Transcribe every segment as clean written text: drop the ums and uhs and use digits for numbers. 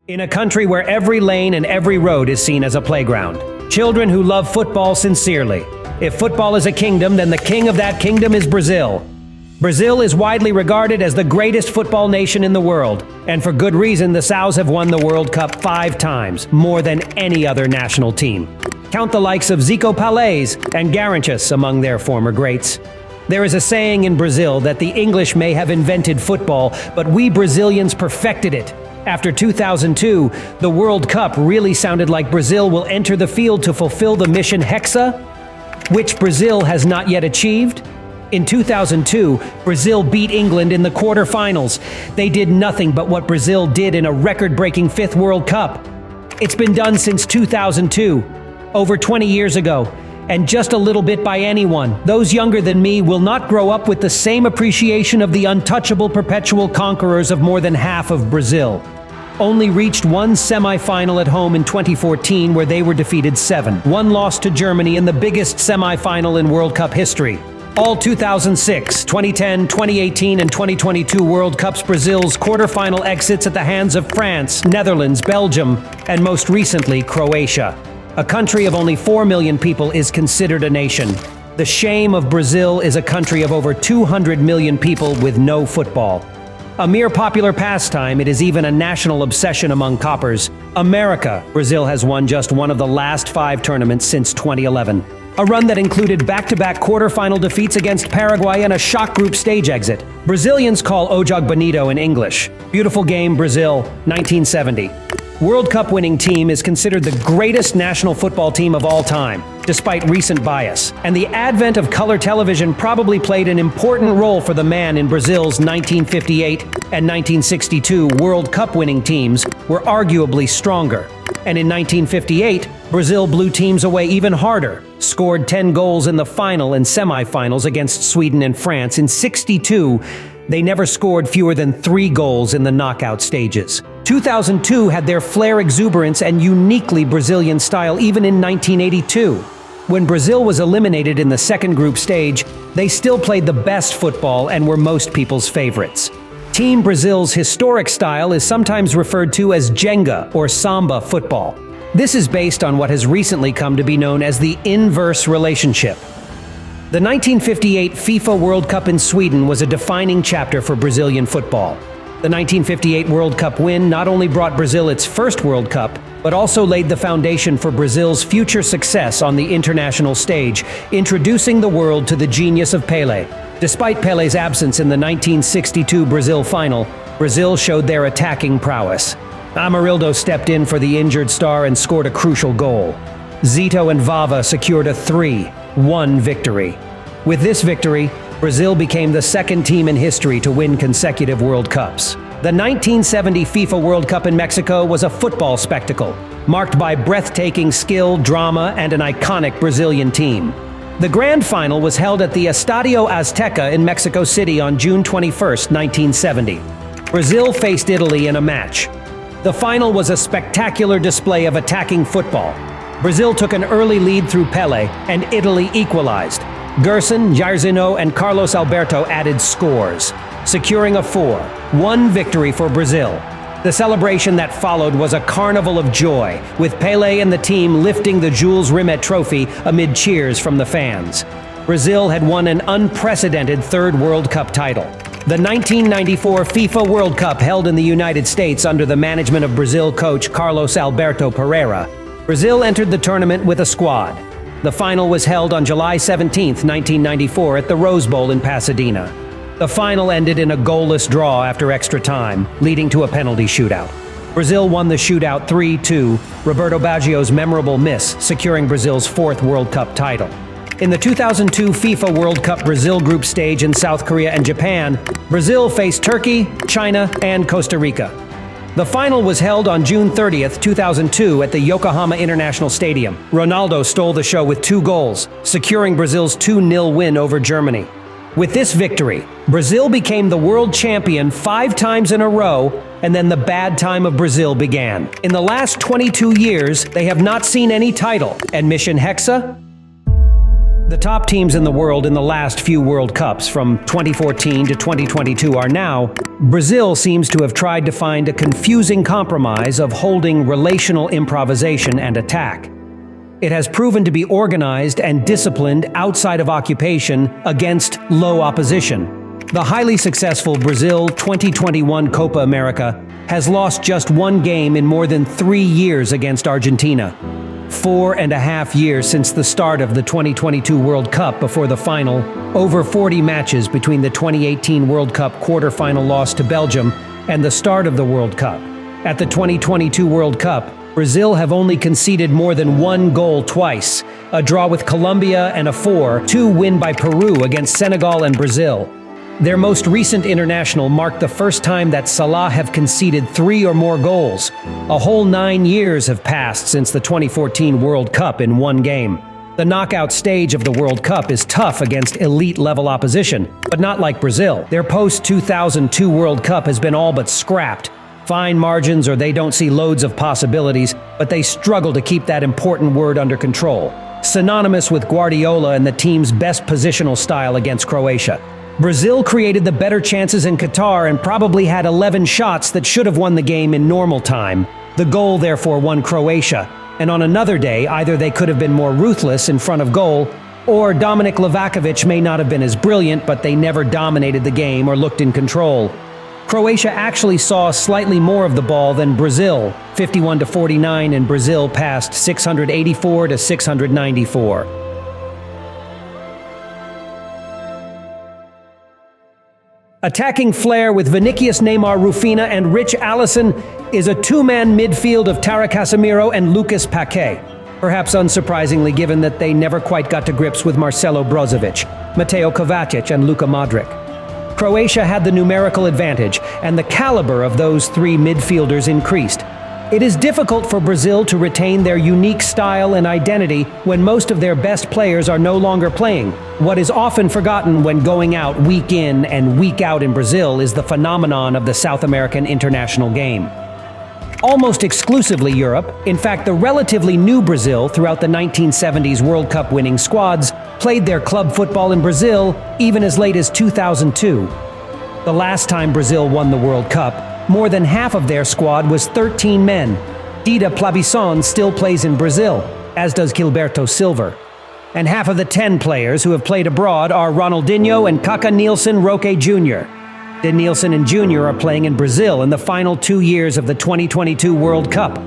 In a country where every lane and every road is seen as a playground, children who love football sincerely. If football is a kingdom, then the king of that kingdom is Brazil. Brazil is widely regarded as the greatest football nation in the world, and for good reason. The Sows have won the World Cup 5 times, more than any other national team. Count the likes of Zico, Pelé, and Garrinchas among their former greats. There is a saying in Brazil that the English may have invented football, but we Brazilians perfected it. After 2002, the World Cup really sounded like Brazil will enter the field to fulfill the mission Hexa, which Brazil has not yet achieved. In 2002, Brazil beat England in the quarterfinals. They did nothing but what Brazil did in a record-breaking 5th World Cup. It's been done since 2002, over 20 years ago, and just a little bit by anyone. Those younger than me will not grow up with the same appreciation of the untouchable perpetual conquerors of more than half of Brazil. Only reached one semi-final at home in 2014 where they were defeated 7-1 loss to Germany in the biggest semi-final in World Cup history. All 2006, 2010, 2018 and 2022 World Cups Brazil's quarterfinal exits at the hands of France, Netherlands, Belgium, and most recently Croatia. A country of only 4 million people is considered a nation. The shame of Brazil is a country of over 200 million people with no football. A mere popular pastime, it is even a national obsession among coppers. America. Brazil has won just one of the last 5 tournaments since 2011. A run that included back-to-back quarterfinal defeats against Paraguay and a shock group stage exit. Brazilians call O Jogo Bonito in English. Beautiful game, Brazil, 1970. World Cup winning team is considered the greatest national football team of all time, despite recent bias. And the advent of color television probably played an important role for the man. In Brazil's 1958 and 1962 World Cup winning teams were arguably stronger. And in 1958, Brazil blew teams away even harder, scored 10 goals in the final and semifinals against Sweden and France. In 62, they never scored fewer than 3 goals in the knockout stages. 2002 had their flair, exuberance, and uniquely Brazilian style even in 1982. When Brazil was eliminated in the second group stage, they still played the best football and were most people's favorites. Team Brazil's historic style is sometimes referred to as Jenga or Samba football. This is based on what has recently come to be known as the inverse relationship. The 1958 FIFA World Cup in Sweden was a defining chapter for Brazilian football. The 1958 World Cup win not only brought Brazil its first World Cup, but also laid the foundation for Brazil's future success on the international stage, introducing the world to the genius of Pelé. Despite Pelé's absence in the 1962 Brazil final, Brazil showed their attacking prowess. Amarildo stepped in for the injured star and scored a crucial goal. Zito and Vava secured a 3-1 victory. With this victory, Brazil became the second team in history to win consecutive World Cups. The 1970 FIFA World Cup in Mexico was a football spectacle, marked by breathtaking skill, drama, and an iconic Brazilian team. The grand final was held at the Estadio Azteca in Mexico City on June 21, 1970. Brazil faced Italy in a match. The final was a spectacular display of attacking football. Brazil took an early lead through Pelé, and Italy equalized. Gerson, Jairzinho, and Carlos Alberto added scores, securing a 4-1 victory for Brazil. The celebration that followed was a carnival of joy, with Pelé and the team lifting the Jules Rimet trophy amid cheers from the fans. Brazil had won an unprecedented 3rd World Cup title. The 1994 FIFA World Cup, held in the United States under the management of Brazil coach Carlos Alberto Pereira. Brazil entered the tournament with a squad. The final was held on July 17, 1994 at the Rose Bowl in Pasadena. The final ended in a goalless draw after extra time, leading to a penalty shootout. Brazil won the shootout 3-2, Roberto Baggio's memorable miss, securing Brazil's 4th World Cup title. In the 2002 FIFA World Cup Brazil group stage in South Korea and Japan, Brazil faced Turkey, China, and Costa Rica. The final was held on June 30, 2002 at the Yokohama International Stadium. Ronaldo stole the show with 2 goals, securing Brazil's 2-0 win over Germany. With this victory, Brazil became the world champion 5 times in a row, and then the bad time of Brazil began. In the last 22 years, they have not seen any title, and Mission Hexa The top teams in the world in the last few World Cups, from 2014 to 2022, are now. Brazil seems to have tried to find a confusing compromise of holding relational improvisation and attack. It has proven to be organized and disciplined outside of occupation against low opposition. The highly successful Brazil 2021 Copa America has lost just one game in more than 3 years against Argentina. 4.5 years since the start of the 2022 World Cup before the final, over 40 matches between the 2018 World Cup quarter-final loss to Belgium and the start of the World Cup. At the 2022 World Cup, Brazil have only conceded more than 1 goal twice, a draw with Colombia and a 4-2 win by Peru against Senegal and Brazil. Their most recent international marked the first time that Salah have conceded 3 or more goals. A whole 9 years have passed since the 2014 World Cup in one game. The knockout stage of the World Cup is tough against elite-level opposition, but not like Brazil. Their post-2002 World Cup has been all but scrapped. Fine margins or they don't see loads of possibilities, but they struggle to keep that important word under control. Synonymous with Guardiola and the team's best positional style against Croatia. Brazil created the better chances in Qatar and probably had 11 shots that should have won the game in normal time. The goal therefore won Croatia, and on another day either they could have been more ruthless in front of goal, or Dominik Livakovic may not have been as brilliant, but they never dominated the game or looked in control. Croatia actually saw slightly more of the ball than Brazil, 51-49, and Brazil passed 684-694. Attacking flair with Vinicius, Neymar, Rufina, and Rich Alisson is a two-man midfield of Tara Casemiro and Lucas Paquet. Perhaps unsurprisingly, given that they never quite got to grips with Marcelo Brozovic, Mateo Kovacic, and Luka Modric. Croatia had the numerical advantage, and the caliber of those three midfielders increased. It is difficult for Brazil to retain their unique style and identity when most of their best players are no longer playing. What is often forgotten when going out week in and week out in Brazil is the phenomenon of the South American international game. Almost exclusively Europe, in fact the relatively new Brazil throughout the 1970s World Cup winning squads, played their club football in Brazil even as late as 2002. The last time Brazil won the World Cup, more than half of their squad was 13 men. Dida Plabisson still plays in Brazil, as does Gilberto Silva. And half of the 10 players who have played abroad are Ronaldinho and Kaká Nilsson Roque Jr. De Nilsson and Jr. are playing in Brazil in the final 2 years of the 2022 World Cup.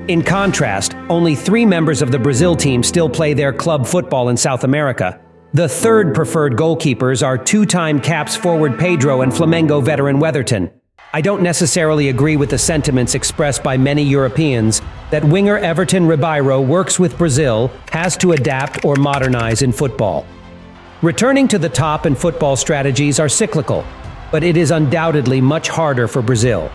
In contrast, only 3 members of the Brazil team still play their club football in South America. The third preferred goalkeepers are two-time caps forward Pedro and Flamengo veteran Weatherton. I don't necessarily agree with the sentiments expressed by many Europeans that winger Everton Ribeiro works with Brazil, has to adapt or modernize in football. Returning to the top in football strategies are cyclical, but it is undoubtedly much harder for Brazil.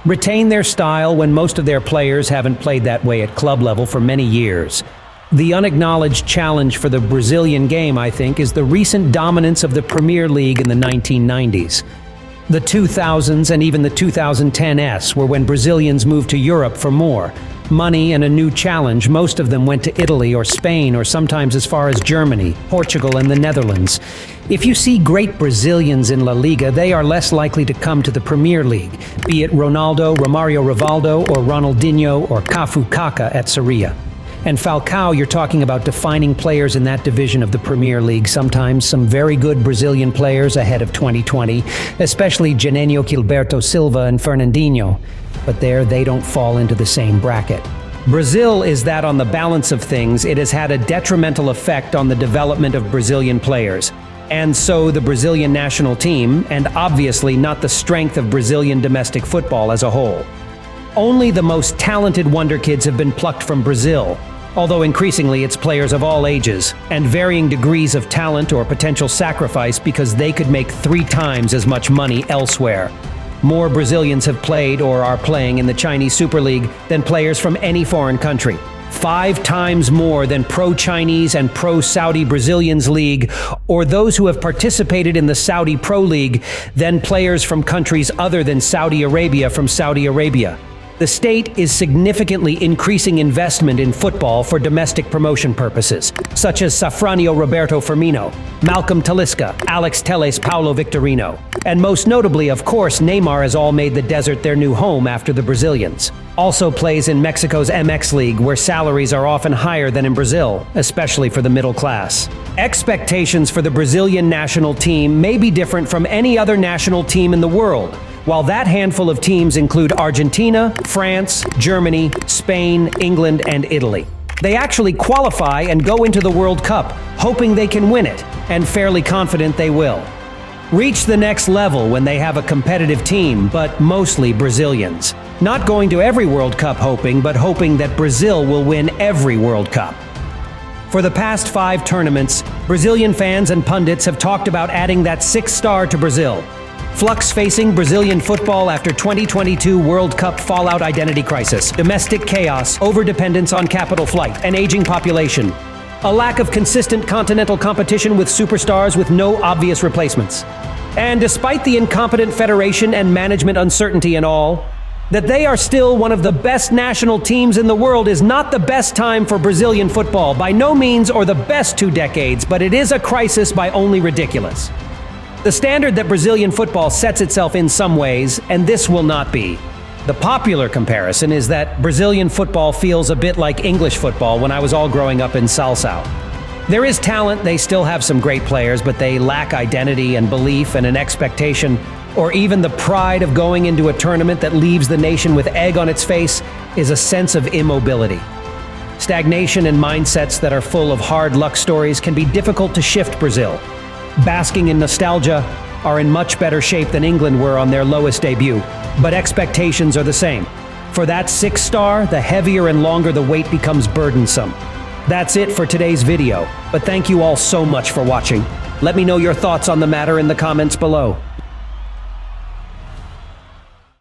Retain their style when most of their players haven't played that way at club level for many years. The unacknowledged challenge for the Brazilian game, I think, is the recent dominance of the Premier League in the 1990s. The 2000s and even the 2010s were when Brazilians moved to Europe for more money and a new challenge. Most of them went to Italy or Spain or sometimes as far as Germany, Portugal, and the Netherlands. If you see great Brazilians in La Liga, they are less likely to come to the Premier League, be it Ronaldo, Romario Rivaldo, or Ronaldinho, or Cafu Kaká at Sevilla. And Falcao, you're talking about defining players in that division of the Premier League, sometimes some very good Brazilian players ahead of 2020, especially Janenio Gilberto Silva and Fernandinho. But there, they don't fall into the same bracket. Brazil is that on the balance of things, it has had a detrimental effect on the development of Brazilian players. And so the Brazilian national team, and obviously not the strength of Brazilian domestic football as a whole. Only the most talented wonder kids have been plucked from Brazil, although increasingly it's players of all ages, and varying degrees of talent or potential sacrifice because they could make 3 times as much money elsewhere. More Brazilians have played or are playing in the Chinese Super League than players from any foreign country. 5 times more than pro-Chinese and pro-Saudi Brazilians League, or those who have participated in the Saudi Pro League than players from countries other than Saudi Arabia from Saudi Arabia. The state is significantly increasing investment in football for domestic promotion purposes, such as Safranio Roberto Firmino, Malcolm Talisca, Alex Telles, Paulo Victorino. And most notably, of course, Neymar has all made the desert their new home after the Brazilians. Also plays in Mexico's MX League, where salaries are often higher than in Brazil, especially for the middle class. Expectations for the Brazilian national team may be different from any other national team in the world, while that handful of teams include Argentina, France, Germany, Spain, England, and Italy. They actually qualify and go into the World Cup, hoping they can win it, and fairly confident they will. Reach the next level when they have a competitive team, but mostly Brazilians. Not going to every World Cup hoping, but hoping that Brazil will win every World Cup. For the past 5 tournaments, Brazilian fans and pundits have talked about adding that 6th star to Brazil. Flux facing Brazilian football after 2022 World Cup fallout identity crisis, domestic chaos, overdependence on capital flight, an aging population, a lack of consistent continental competition with superstars with no obvious replacements. And despite the incompetent federation and management uncertainty and all, that they are still one of the best national teams in the world is not the best time for Brazilian football, by no means, or the best 2 decades, but it is a crisis by only ridiculous. The standard that Brazilian football sets itself in some ways, and this will not be. The popular comparison is that Brazilian football feels a bit like English football when I was all growing up in Salsao. There is talent, they still have some great players, but they lack identity and belief and an expectation, or even the pride of going into a tournament that leaves the nation with egg on its face is a sense of immobility. Stagnation and mindsets that are full of hard luck stories can be difficult to shift Brazil. Basking in nostalgia, are in much better shape than England were on their lowest debut, but expectations are the same. For that 6th star, the heavier and longer the wait becomes burdensome. That's it for today's video, but thank you all so much for watching. Let me know your thoughts on the matter in the comments below.